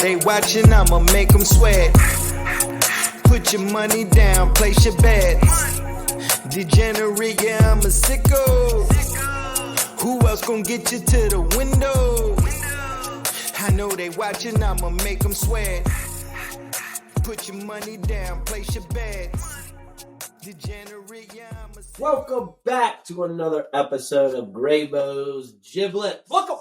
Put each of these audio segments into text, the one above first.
they watching, I'ma make them sweat. Put your money down, place your bets. Degenerate, yeah, I'm a sicko. Who else gon' get you to the window? I know they watching, I'ma make them sweat. Put your money down, place your bets. Degenerate, yeah, I'm a sicko. Welcome back to another episode of Graybo's Giblets. Look 'em.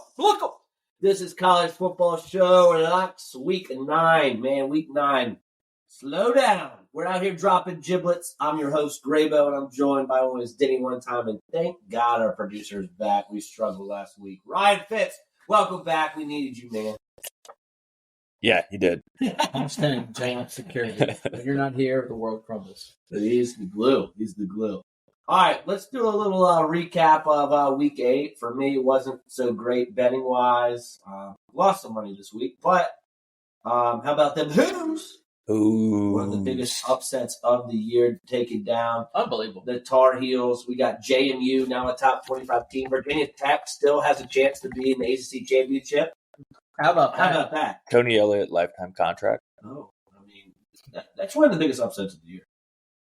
This is College Football Show. Relax, week 9, man, week 9. Slow down. We're out here dropping giblets. I'm your host, Graybo, and I'm joined by always Denny one time. And thank God our producer is back. We struggled last week. Ryan Fitz, welcome back. We needed you, man. Yeah, he did. I'm staying giant security. When you're not here, the world crumbles. He's the glue. All right, let's do a little recap of Week 8. For me, it wasn't so great betting-wise. Lost some money this week. But how about them Hoos? Ooh. One of the biggest upsets of the year, taking down Unbelievable. the Tar Heels. We got JMU, now a top 25 team. Virginia Tech still has a chance to be in the ACC championship. How about that? Tony Elliott lifetime contract. Oh, I mean, that's one of the biggest upsets of the year.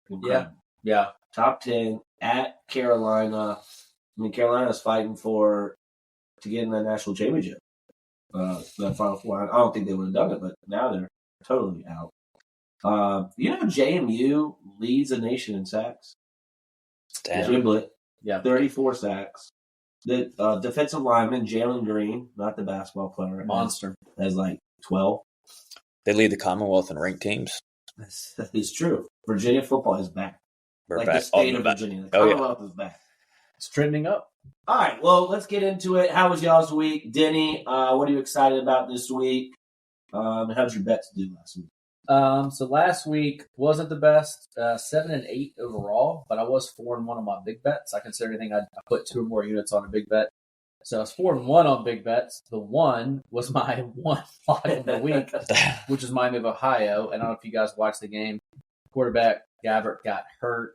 Incredible. Yeah. Top 10 at Carolina. I mean, Carolina's fighting to get in the national championship. The Final Four. I don't think they would have done it, but now they're totally out. JMU leads the nation in sacks. Damn. Giblet, Yeah. 34 sacks. The defensive lineman, Jalen Green, not the basketball player. Monster. Has like 12. They lead the Commonwealth in ranked teams. That is true. Virginia football is back. We're like back. the state Oh, of back. Virginia. The Oh, yeah. Commonwealth is back. It's trending up. All right, well, let's get into it. How was y'all's week? Denny, what are you excited about this week? How'd your bets do last week? So last week wasn't the best, 7-8 overall, but I was 4-1 on my big bets. I consider anything I put 2 or more units on a big bet. So I was 4-1 on big bets. The one was my one lock of the week, which is Miami of Ohio. And I don't know if you guys watched the game. Quarterback Gabbert got hurt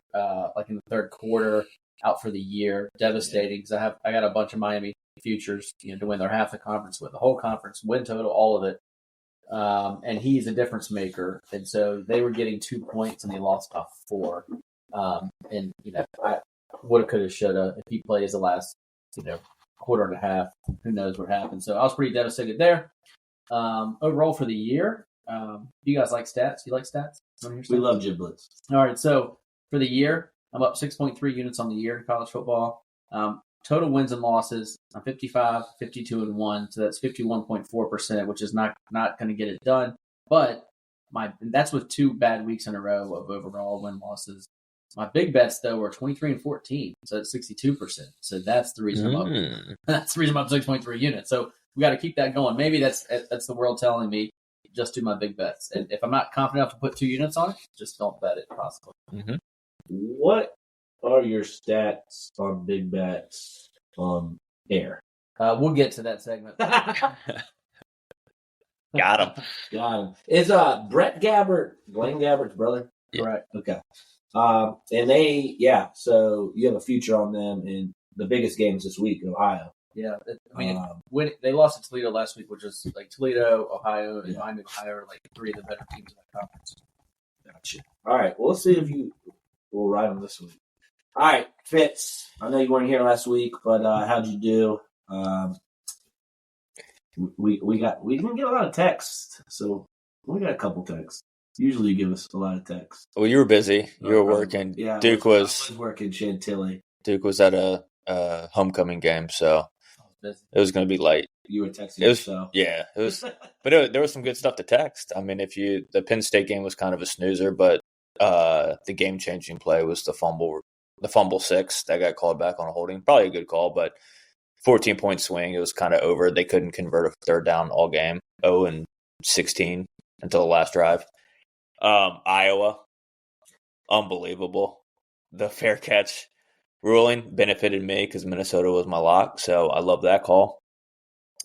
like in the third quarter, out for the year. Devastating because I got a bunch of Miami futures, to win their half the conference, win the whole conference, win total, all of it. And he's a difference maker. And so they were getting 2 points and they lost by 4. And I woulda, coulda, shoulda. If he plays the last, quarter and a half, who knows what happened. So I was pretty devastated there. Overall for the year, you guys like stats? You like stats? We love giblets. All right. So for the year, I'm up 6.3 units on the year in college football. Total wins and losses, I'm 55, 52, and 1. So that's 51.4%, which is not going to get it done. But that's with 2 bad weeks in a row of overall win losses. My big bets, though, were 23 and 14. So that's 62%. So that's the reason I'm up. That's the reason I'm up 6.3 units. So we got to keep that going. Maybe that's the world telling me just do my big bets. And if I'm not confident enough to put 2 units on it, just don't bet it possibly. Mm-hmm. What are your stats on big bets on air? We'll get to that segment. Got him. Is Brett Gabbert Blaine Gabbert's brother? Yeah. Correct. Okay. And so you have a future on them in the biggest games this week, Ohio. Yeah. When they lost to Toledo last week, which is like Toledo, Ohio, and Miami, Ohio are like 3 of the better teams in that conference. Gotcha. All right. Well, let's see if you will ride them this week. All right, Fitz. I know you weren't here last week, but how'd you do? We didn't get a lot of text, so we got a couple texts. Usually, you give us a lot of text. Well, you were busy. You were working. Yeah, Duke I was working Chantilly. Duke was at a homecoming game, so it was going to be late. You were texting. It was, so. Yeah, it was. But there was some good stuff to text. I mean, the Penn State game was kind of a snoozer, but the game-changing play was the fumble 6 that got called back on a holding. Probably a good call, but 14-point swing. It was kind of over. They couldn't convert a third down all game. 0-16 until the last drive. Iowa, unbelievable. The fair catch ruling benefited me because Minnesota was my lock, so I love that call.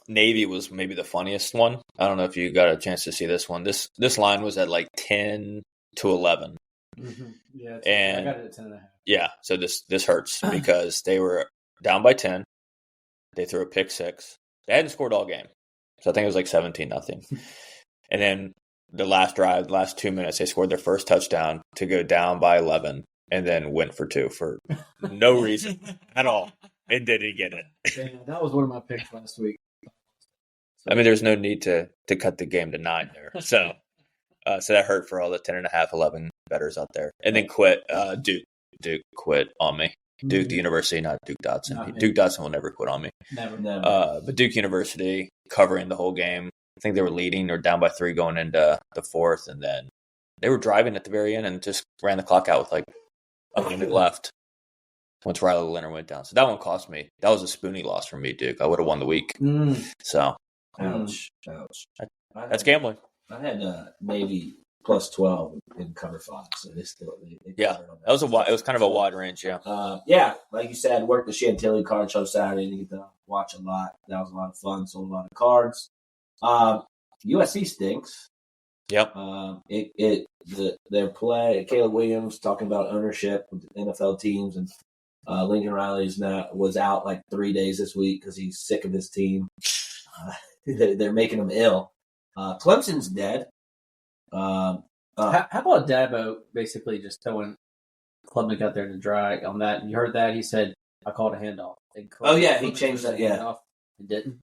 Navy was maybe the funniest one. I don't know if you got a chance to see this one. This line was at like 10 to 11. Mm-hmm. Yeah, and I got it at 10.5. Yeah, so this hurts because they were down by 10. They threw a pick 6. They hadn't scored all game, so I think it was like 17-0. And then the last drive, the last 2 minutes, they scored their first touchdown to go down by 11 and then went for 2 for no reason at all. And didn't get it. Man, that was one of my picks last week. I mean, there's no need to cut the game to 9 there. So that hurt for all the 10.5, 11 bettors out there. And then quit. Duke quit on me. Duke, the university, not Duke Dotson. Duke Dotson will never quit on me. Never. But Duke University covering the whole game. I think they were leading or down by 3 going into the 4th, and then they were driving at the very end and just ran the clock out with like a minute left once Riley Leonard went down. So that one cost me. That was a spoony loss for me, Duke. I would have won the week. So, Ouch. That's gambling. I had Navy plus 12 in cover 5, so they that was it was kind of a wide range, yeah, like you said, worked the Chantilly card show Saturday, didn't get to watch a lot. That was a lot of fun, sold a lot of cards. USC stinks. Yep. Their play, Caleb Williams talking about ownership with NFL teams, and Lincoln Riley was out like 3 days this week because he's sick of his team. They're making him ill. Clemson's dead. How about Dabo basically just throwing Klubnik out there to dry on that? You heard that? He said, "I called a handoff." He changed that. Yeah, and didn't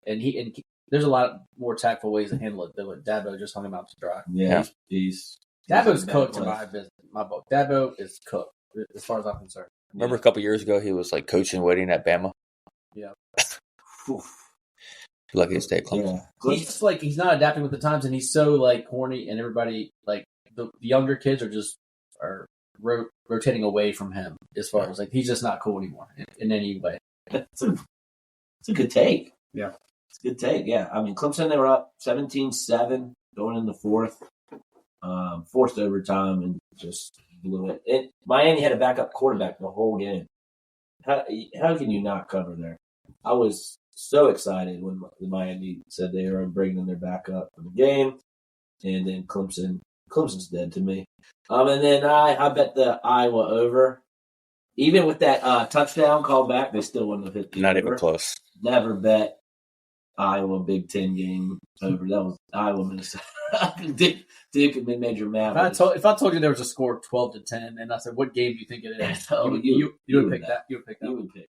and there's a lot more tactful ways to handle it than what Dabo just hung him out to dry. Yeah, he's Dabo's cooked in my book. Dabo is cooked as far as I'm concerned. Remember a couple years ago, he was like coaching, waiting at Bama. Yeah. Lucky to stay at Clemson. Yeah. He's just like he's not adapting with the times, and he's so like corny, and everybody like the younger kids are rotating away from him as far as like he's just not cool anymore in any way. It's a good take. Yeah, it's a good take. Yeah, I mean Clemson, they were up 17-7 going in the 4th, forced overtime and just blew it. Miami had a backup quarterback the whole game. How can you not cover there? I was so excited when Miami said they were bringing their backup for the game, and then Clemson's dead to me. And then I bet the Iowa over. Even with that touchdown call back, they still wouldn't have hit the Not over. even close. Never bet Iowa Big Ten game over. That was Iowa Minnesota. Duke and mid-major math. If I told you there was a score 12-10, and I said, "What game do you think it is?" You would pick that. You would pick that. You would pick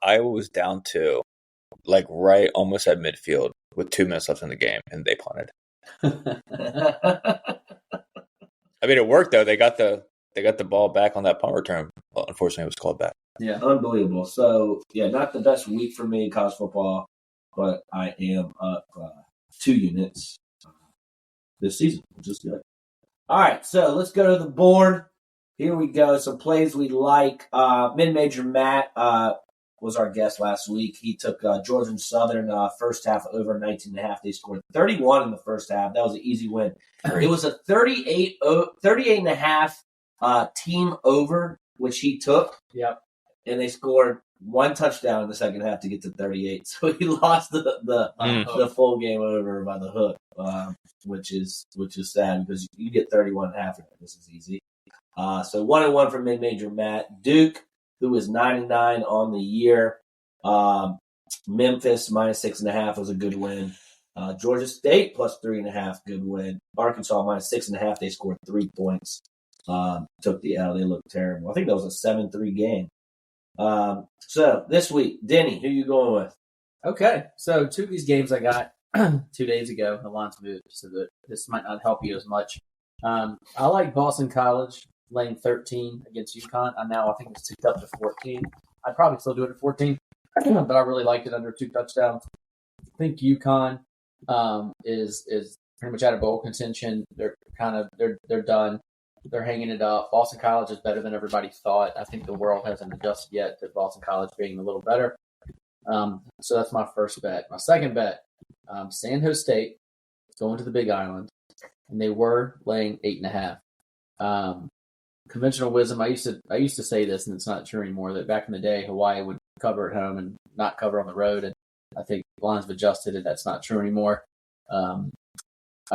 Iowa was down to like right almost at midfield with 2 minutes left in the game, and they punted. I mean, it worked though. They got the ball back on that punt return. Well, unfortunately, it was called back. Yeah, unbelievable. So yeah, not the best week for me in college football, but I am up 2 units this season, which is good. All right, so let's go to the board. Here we go. Some plays we like. Mid-major Matt was our guest last week. He took Georgia and Southern first half over 19.5. They scored 31 in the first half. That was an easy win. It was a 38.5 team over, which he took. Yep. And they scored 1 touchdown in the second half to get to 38. So he lost the full game over by the hook, which is sad because you get 31.5. This is easy. So 1-1 for mid-major Matt. Duke, who is 9-9 on the year. Memphis -6.5 was a good win. Georgia State +3.5, good win. Arkansas -6.5. They scored 3 points. Took the L. They looked terrible. I think that was a 7-3 game. So this week, Denny, who you going with? Okay, so 2 of these games I got 2 days ago. The lines moved, so that this might not help you as much. I like Boston College laying 13 against UConn. I think it's ticked up to 14. I'd probably still do it at 14, but I really liked it under 2 touchdowns. I think UConn is pretty much out of bowl contention. They're done. They're hanging it up. Boston College is better than everybody thought. I think the world hasn't adjusted yet to Boston College being a little better. So that's my first bet. My second bet, San Jose State is going to the Big Island, and they were laying 8.5. Conventional wisdom, I used to say this, and it's not true anymore, that back in the day, Hawaii would cover at home and not cover on the road, and I think lines have adjusted, and that's not true anymore. I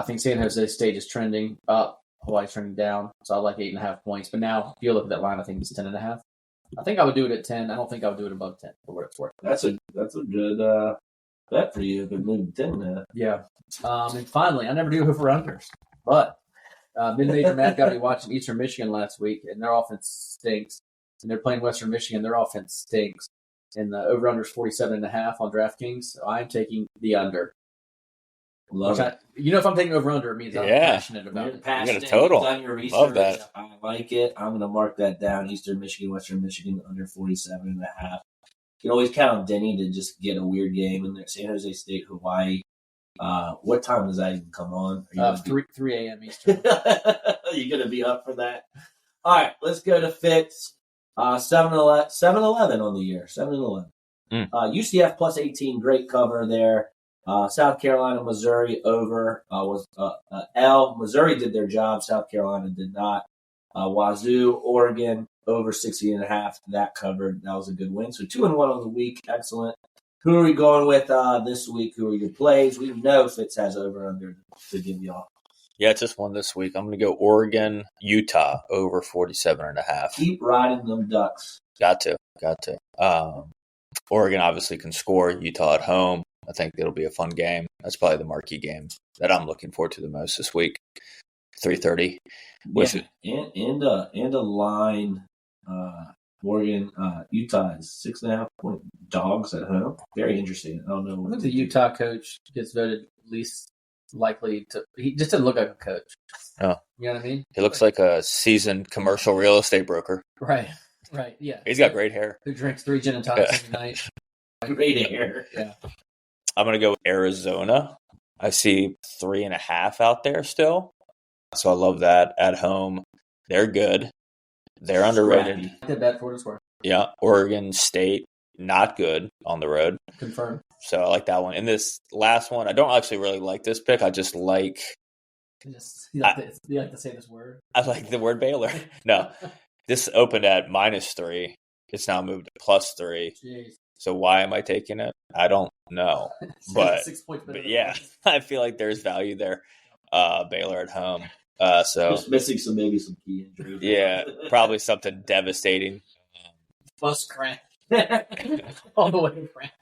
think San Jose State is trending up. Hawaii's trending down, so I like 8.5 points. But now, if you look at that line, I think it's 10.5. I think I would do it at 10. I don't think I would do it above 10 for what it's worth. That's a good bet for you if it moved 10 now. Yeah. And finally, I never do over-unders, but mid-major Matt got me watching Eastern Michigan last week, and their offense stinks. And they're playing Western Michigan. Their offense stinks. And the over-under is 47.5 on DraftKings. So I'm taking the under. Love it. If I'm taking over-under, it means I'm passionate about You're it. passionate. You got a total. You've done your research. Love that. I like it. I'm going to mark that down. Eastern Michigan, Western Michigan, under 47.5. You can always count on Denny to just get a weird game in there. San Jose State, Hawaii. What time does that even come on? 3 a.m. Eastern. Are you going to be up for that? All right, let's go to Fitz. 7-11 on the year. 7-11. UCF plus 18. Great cover there. South Carolina, Missouri over was L. Missouri did their job. South Carolina did not. Wazoo, Oregon over 60.5. That covered. That was a good win. So 2-1 on the week. Excellent. Who are we going with this week? Who are your plays? We know Fitz has over under to give y'all. Yeah, it's just one this week. I'm going to go Oregon, Utah over 47.5. Keep riding them Ducks. Got to. Oregon obviously can score. Utah at home. I think it'll be a fun game. That's probably the marquee game that I'm looking forward to the most this week. 3:30. And a line. Oregon, Utah is 6.5 point dogs at home. Very interesting. I don't know. I think the Utah coach gets voted least likely to. He just doesn't look like a coach. Oh, you know what I mean? He looks like a seasoned commercial real estate broker. Right. Yeah. He's got great hair. Who drinks 3 gin and tonics every night? Great hair. Yeah. I'm going to go with Arizona. I see 3.5 out there still. So I love that. At home, they're good. They're underrated. I did bet for what it's worth. Yeah. Oregon State, not good on the road. Confirmed. So I like that one. And this last one, I don't actually really like this pick. I just like... You like to say this word? I like the word Baylor. No. This opened at -3. It's now moved to +3. Jeez. So why am I taking it? I don't know. But 6 points better. But yeah, I feel like there's value there. Baylor at home. So just missing maybe some key injuries. Yeah, probably something devastating. Bust crack. All the way crack.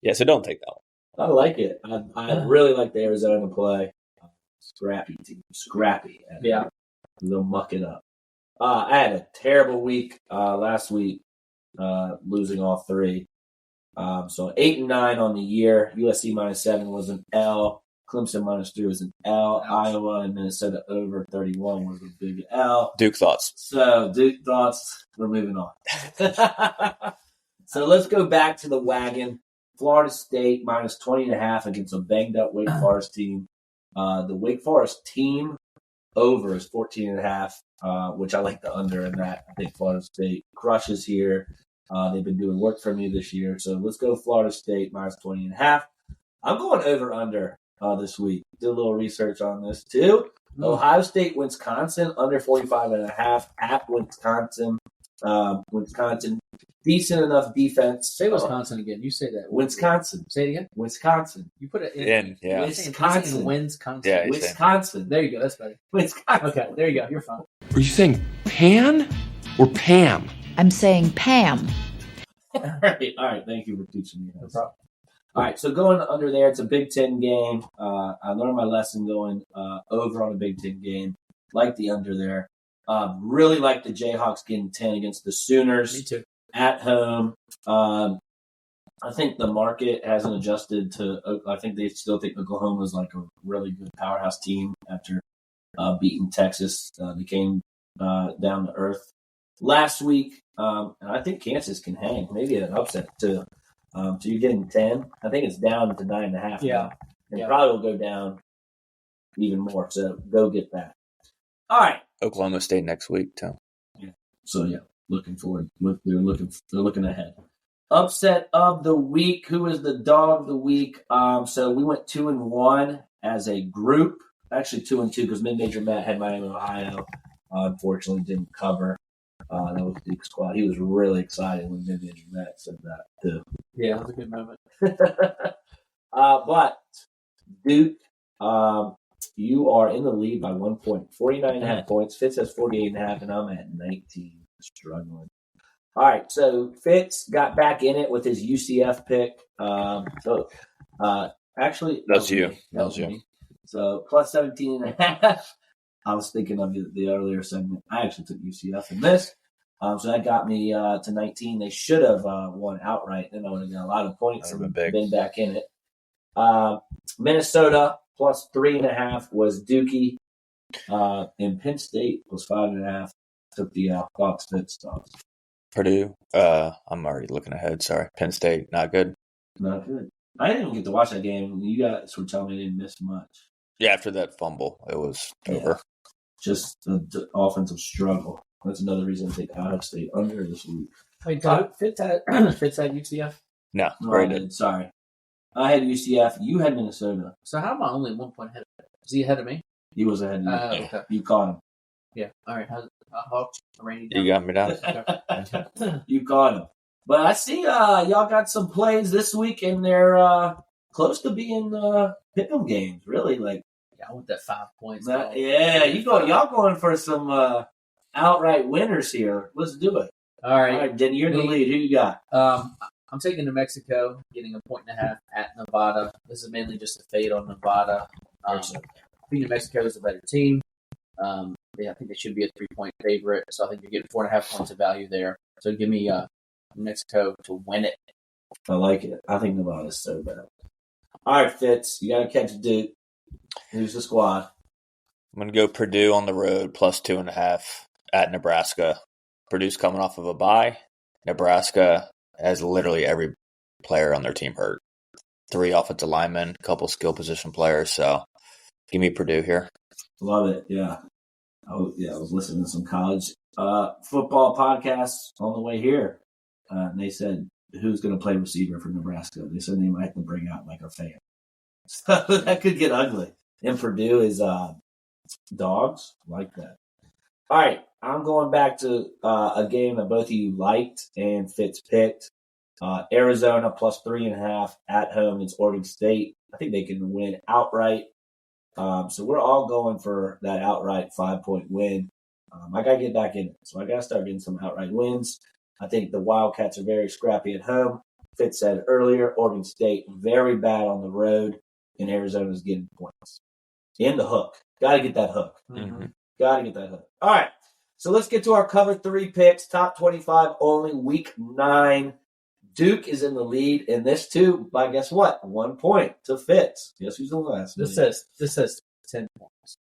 Yeah, so don't take that one. I like it. I really like the Arizona play. Scrappy team. Scrappy. Yeah. They'll muck it up. I had a terrible week last week, losing all 3. So 8-9 on the year. USC -7 was an L. Clemson -3 was an L. Iowa and Minnesota over 31 was a big L. Duke thoughts. So Duke thoughts. We're moving on. So let's go back to the wagon. Florida State -20.5 against a banged up Wake Forest team. The Wake Forest team over is 14.5, which I like the under in that. I think Florida State crushes here. They've been doing work for me this year. So let's go Florida State -20.5. I'm going over under this week. Did a little research on this too. Ohio State, Wisconsin under 45.5 at Wisconsin. Wisconsin, decent enough defense. Say Wisconsin again. You say that. Wisconsin. Say it again. Wisconsin. You put it in. Yeah. Wisconsin. Wisconsin. Yeah, Wisconsin. There you go. That's better. Wisconsin. Okay, there you go. You're fine. Are you saying Pan or Pam? I'm saying Pam. All right. Thank you for teaching me. No problem. All right, so going under there, it's a Big Ten game. I learned my lesson going over on a Big Ten game. Like the under there. Really like the Jayhawks getting 10 against the Sooners. Me too. At home. I think the market hasn't adjusted to – I think they still think Oklahoma's like a really good powerhouse team after beating Texas. They came down to earth last week. And I think Kansas can hang, maybe an upset too. So you're getting 10. I think it's down to 9.5. Yeah. Now. And probably will go down even more. So go get that. All right. Oklahoma State next week, too. Yeah. So looking forward. They're looking ahead. Upset of the week. Who is the dog of the week? So we went 2-1 as a group. Actually 2-2 because mid-major Matt had Miami, Ohio. Unfortunately, didn't cover. That was Duke's squad. He was really excited when mid-major Matt said that too. Yeah, that was a good moment. But Duke, you are in the lead by 1 point. 49.5 points. Fitz has 48.5, and I'm at 19. Struggling. All right, so Fitz got back in it with his UCF pick. So Actually, That was you. me. That was you. me. So plus 17.5. I was thinking of the earlier segment. I actually took UCF in this. So that got me to 19. They should have won outright. Then I would have got a lot of points That would and have been big. been back in it. Minnesota plus 3.5 was Dookie. And Penn State plus 5.5 took the Fox Fits stuff. Purdue. I'm already looking ahead. Sorry. Penn State, not good. Not good. I didn't even get to watch that game. You guys were telling me I didn't miss much. Yeah, after that fumble, it was over. Just the offensive struggle. That's another reason to take Ohio State under this week. Wait, Fitz at UCF? No, No, very I good. did. Sorry. I had UCF. You had Minnesota. So how am I only 1 point ahead of him? Is he ahead of me? He was ahead of you. Okay. You caught him. Yeah. All right. How's Hawks? Rainy You got me down. You caught him. But I see y'all got some plays this week, and they're close to being pick'em games. Really, like Yeah, I want that 5 points. yeah. Y'all going for some outright winners here. Let's do it. All right. All right, Denny, you're in the lead. Who you got? I'm taking New Mexico, getting 1.5 at Nevada. This is mainly just a fade on Nevada. I think New Mexico is a better team. I think they should be a 3-point favorite. So I think you're getting 4.5 points of value there. So give me New Mexico to win it. I like it. I think Nevada's so bad. All right, Fitz, you got to catch Duke. Who's the squad? I'm going to go Purdue on the road plus 2.5 at Nebraska. Purdue's coming off of a bye. Nebraska has literally every player on their team hurt. 3 offensive linemen, a couple skill position players. So give me Purdue here. Love it. Yeah. Oh, yeah. I was listening to some college football podcasts on the way here. And they said, who's going to play receiver for Nebraska? They said they might have to bring out like a fan. So that could get ugly. And Purdue is dogs. Like that. All right. I'm going back to a game that both of you liked and Fitz picked. Arizona plus 3.5 at home. It's Oregon State. I think they can win outright. So we're all going for that outright 5-point win. I got to get back in it. So I got to start getting some outright wins. I think the Wildcats are very scrappy at home. Fitz said earlier, Oregon State very bad on the road, and Arizona's getting points. In the hook. Got to get that hook. Mm-hmm. Got to get that hook. All right. So let's get to our cover 3 picks. Top 25 only, week 9. Duke is in the lead in this too by guess what? 1 point to Fitz. Guess who's the last? This says 10 points.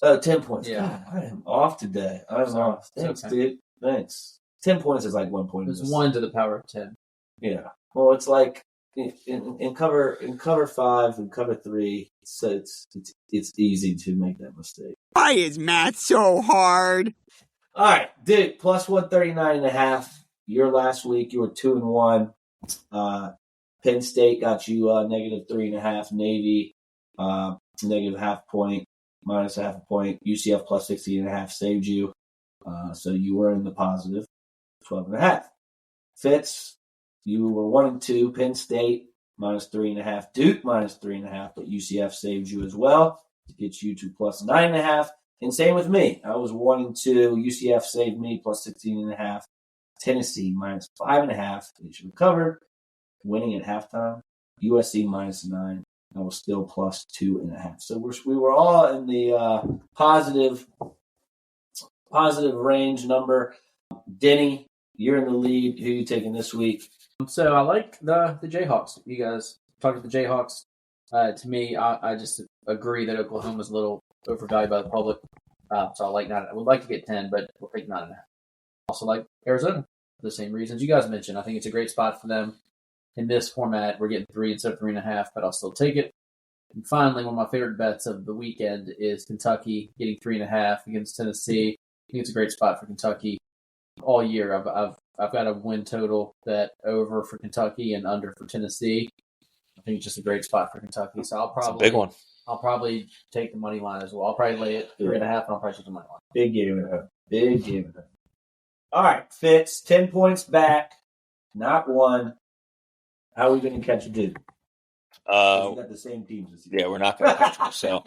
10 points. Yeah. God, I am off today. I'm off. Thanks, okay. dude. Thanks. 10 points is like 1 point. It's 1 to the power of 10. Yeah. Well, it's like in cover 5 and cover 3. So it's easy to make that mistake. Why is math so hard? All right, Duke plus 139.5. Your last week you were 2-1. Penn State got you negative 3.5. Navy negative half point, minus half a point. UCF plus 16.5 saved you, so you were in the positive 12.5. Fitz, you were 1-2. Penn State minus 3.5. Duke minus 3.5, but UCF saved you as well to get you to plus 9.5. And same with me. I was 1-2. UCF saved me plus 16.5. Tennessee minus 5.5. They should have covered. Winning at halftime. USC minus 9. I was still plus 2.5. So we were all in the positive range number. Denny, you're in the lead. Who are you taking this week? So I like the Jayhawks. You guys talked about the Jayhawks. To me, I just agree that Oklahoma's a little overvalued by the public. So I like 9. I would like to get 10, but we'll take 9.5. Also like Arizona for the same reasons you guys mentioned. I think it's a great spot for them. In this format, we're getting 3 instead of 3.5, but I'll still take it. And finally, one of my favorite bets of the weekend is Kentucky getting 3.5 against Tennessee. I think it's a great spot for Kentucky all year. I've got a win total that over for Kentucky and under for Tennessee. I think it's just a great spot for Kentucky. So It's a big one. I'll probably take the money line as well. I'll probably lay it 3.5, and I'll probably take the money line. Big game at home. Big game at home. All right, Fitz, 10 points back, not 1. How are we going to catch a Duke? We got the same teams as you. Yeah, we're not going to catch them. So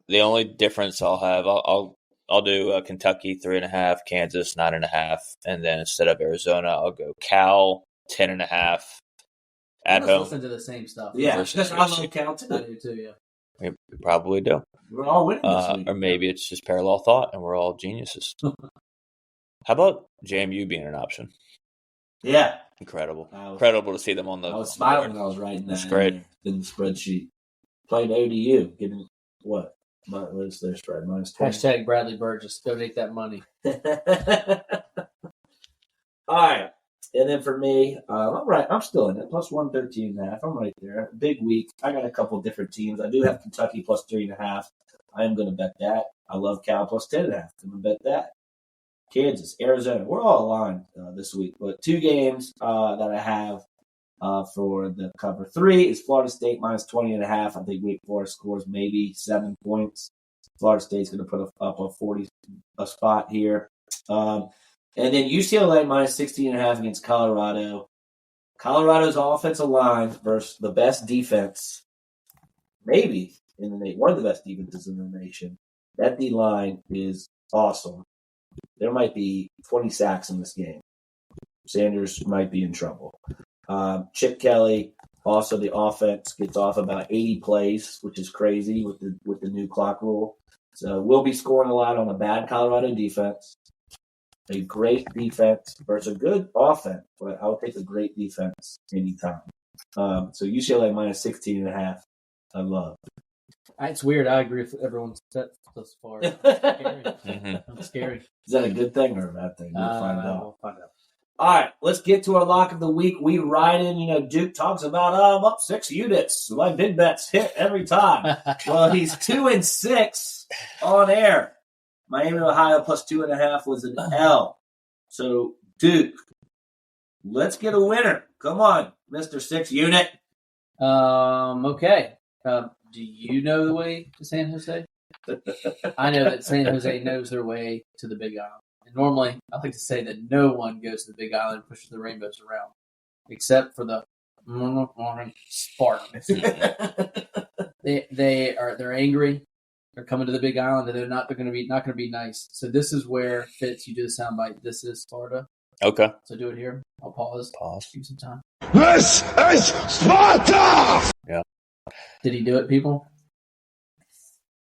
the only difference I'll have, I'll do Kentucky 3.5, Kansas 9.5, and then instead of Arizona, I'll go Cal 10.5, at I just home. listen to the same stuff. Yeah, Versus because I love Chelsea. Cal I too. do too. Yeah. We probably do. We're all winning this week. Or maybe it's just parallel thought and we're all geniuses. How about JMU being an option? Yeah. Incredible. I was- Incredible to see them on the I was on the smiling board. when I was writing that. That's great. In the spreadsheet. Playing ODU, getting what? What is their spread? -20. Hashtag Bradley Burgess. Donate that money. All right. And then for me, I'm right. I'm still in it. Plus 113.5. I'm right there. Big week. I got a couple different teams. I do have Kentucky plus 3.5. I am going to bet that. I love Cal plus 10.5. I'm going to bet that. Kansas, Arizona. We're all aligned this week. But 2 games that I have for the cover 3 is Florida State minus 20.5. I think Wake Forest scores maybe 7 points. Florida State's going to put up a 40 spot here. And then UCLA minus 16.5 against Colorado. Colorado's offensive line versus the best defense, maybe in the nation, one of the best defenses in the nation. That D line is awesome. There might be 20 sacks in this game. Sanders might be in trouble. Chip Kelly, also the offense gets off about 80 plays, which is crazy with the new clock rule. So we'll be scoring a lot on a bad Colorado defense. A great defense versus a good offense, but I'll take a great defense anytime. So UCLA minus 16.5, I love. It's weird. I agree with everyone's set thus far. Is It's scary. that a good thing or a bad thing? We'll find out. We'll find out. All right, let's get to our lock of the week. We ride in, Duke talks about I'm up 6 units. My big bets hit every time. Well, he's 2-6 on air. Miami, Ohio plus 2.5 was an L. So, Duke, let's get a winner. Come on, Mr. 6 unit. Okay. Do you know the way to San Jose? I know that San Jose knows their way to the Big Island. And normally, I like to say that no one goes to the Big Island and pushes the rainbows around, except for the Spartans. They're angry. They're coming to the Big Island, and not going to be nice. So this is where Fitz, you do the soundbite. This is Sparta. Okay. So do it here. I'll pause. Pause. Give you some time. This is Sparta! Yeah. Did he do it, people?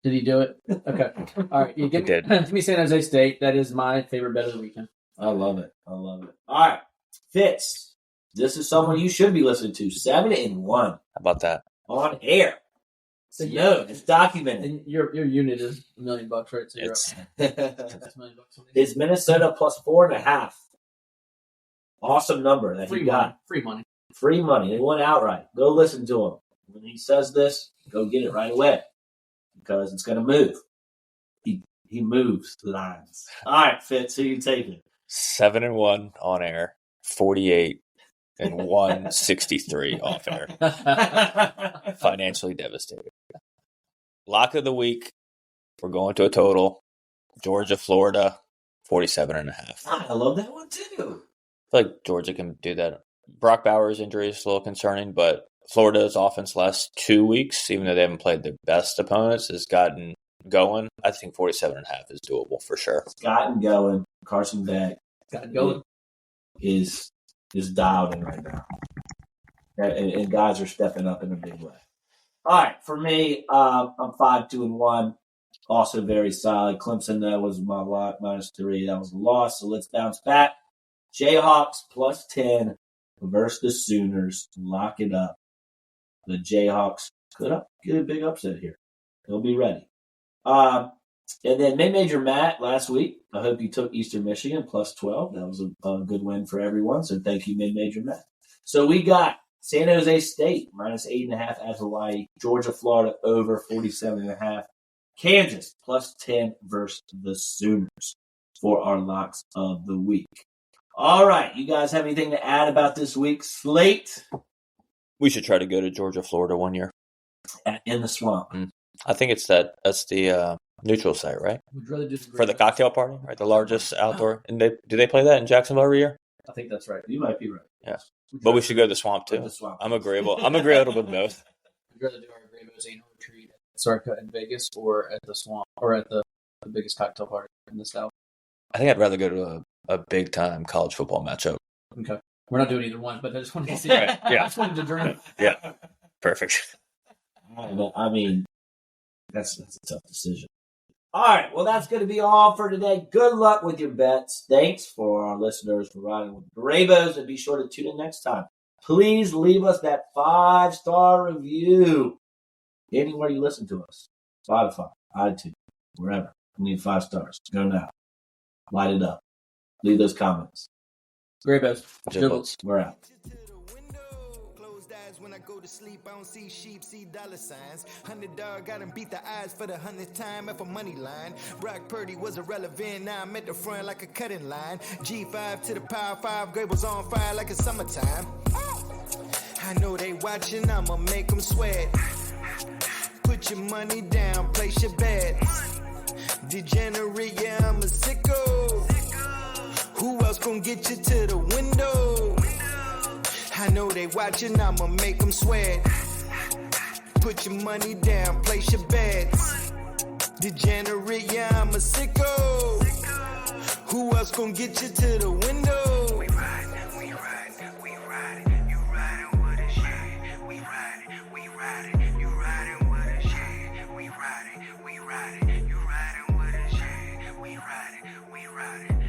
Did he do it? Okay. All right. He did. Give me San Jose State. That is my favorite bet of the weekend. I love it. All right, Fitz, this is someone you should be listening to. 7-1 How about that? on air. So It's documented. And your unit is $1 million, right? So you're It's up. That's $1 million. Is Minnesota plus 4.5. Awesome number that Free he money. got. Free money. Free money. They went outright. Go listen to him. When he says this, go get it right away because it's going to move. He moves lines. All right, Fitz, who you taking? 7-1 on air, 48 and 163 off air. Financially devastated. Lock of the week. We're going to a total. Georgia, Florida, 47.5. I love that one too. I feel like Georgia can do that. Brock Bowers' injury is a little concerning, but Florida's offense last 2 weeks, even though they haven't played the best opponents, has gotten going. I think 47.5 is doable for sure. It's gotten going. Carson Beck Got it going. is dialed in right now. And guys are stepping up in a big way. All right, for me, I'm 5-2-1. Also very solid. Clemson, that was my lot, -3. That was a loss, so let's bounce back. Jayhawks plus 10 versus the Sooners. Lock it up. The Jayhawks could get a big upset here. They'll be ready. And then Mid-Major Matt last week. I hope you took Eastern Michigan plus 12. That was a good win for everyone. So thank you, Mid-Major Matt. So we got San Jose State -8.5 at Hawaii. Georgia, Florida over 47.5. Kansas plus 10 versus the Sooners for our locks of the week. All right. You guys have anything to add about this week's slate? We should try to go to Georgia, Florida one year. In the swamp. I think that's the neutral site, right? Would you rather do For the cocktail party, right? The largest outdoor. And do they play that in Jacksonville every year? I think that's right. You might be right. Yeah. But we should go to the swamp too. The swamp. I'm agreeable with both. Would you rather do our Gravos annual retreat at Sarka in Vegas or at the swamp or at the biggest cocktail party in the South? I think I'd rather go to a big time college football matchup. Okay. We're not doing either one, but I just wanted to see. Right, yeah. I just wanted to drink. Yeah, perfect. I mean, that's a tough decision. All right, well, that's going to be all for today. Good luck with your bets. Thanks for our listeners for riding with the Raybos, and be sure to tune in next time. Please leave us that 5-star review anywhere you listen to us. Spotify, iTunes, wherever. We need 5 stars. Go now. Light it up. Leave those comments. Graybos. Giblets. We're out. Closed eyes when I go to sleep, I don't see sheep, see dollar signs. $100 got him beat the eyes for the 100th time at a money line. Brock Purdy was irrelevant, now I'm at the front like a cutting line. G5 to the power 5, grade was on fire like it's summertime. I know they watching, I'ma make them sweat. Put your money down, place your bets. Degenerate, yeah, I'm a sicko. Who else gon' get you to the window? I know they watching, I'ma make them sweat. Put your money down, place your bets. Degenerate, yeah, I'm a sicko. Who else gon' get you to the window? We ride, we ride, we ride. You riding with a shit. We ride, we ride. You riding with a shit. We ride, we ride. You riding with a shit. We ride, we ride.